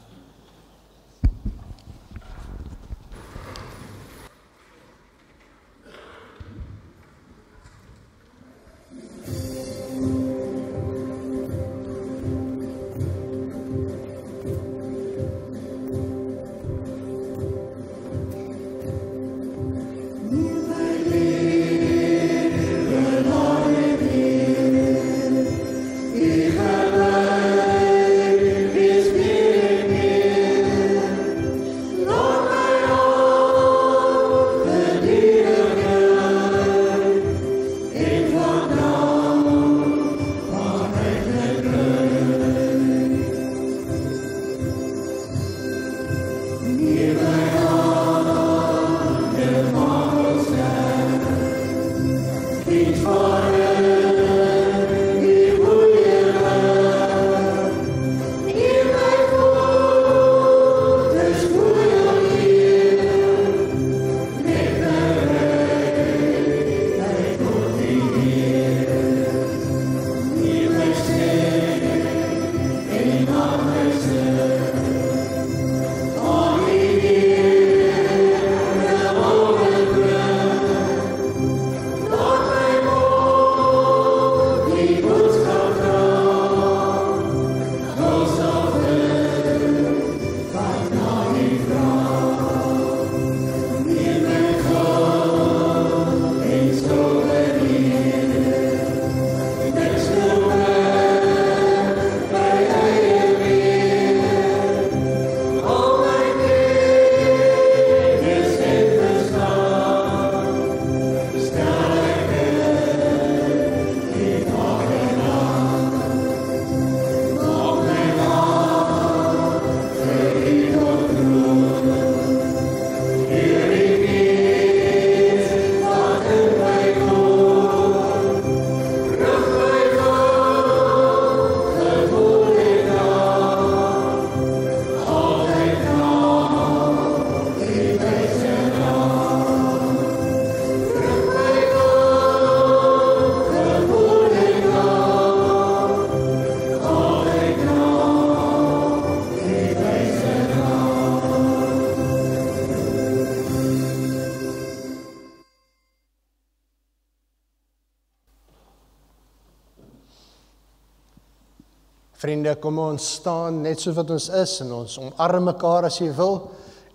Vriende, kom ons staan net so wat ons is en ons omarm mekaar as jy wil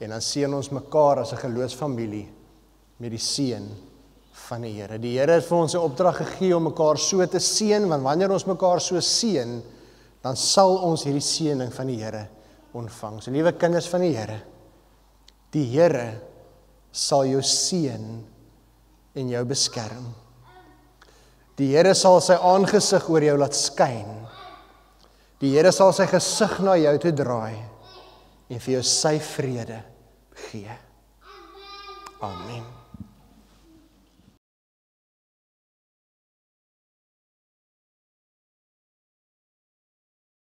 en dan seën ons mekaar as 'n geloofsfamilie met die seën van die Here. Die Here het vir ons 'n opdrag gegee om mekaar so te seën, want wanneer ons mekaar so seën, dan sal ons hierdie seëning van die Here ontvang. So liewe kinders van die Here sal jou seën en jou beskerm. Die Here sal sy aangesig oor jou laat skyn. Die Here sal sy gesig na jou toe draai en vir jou sy vrede gee. Amen.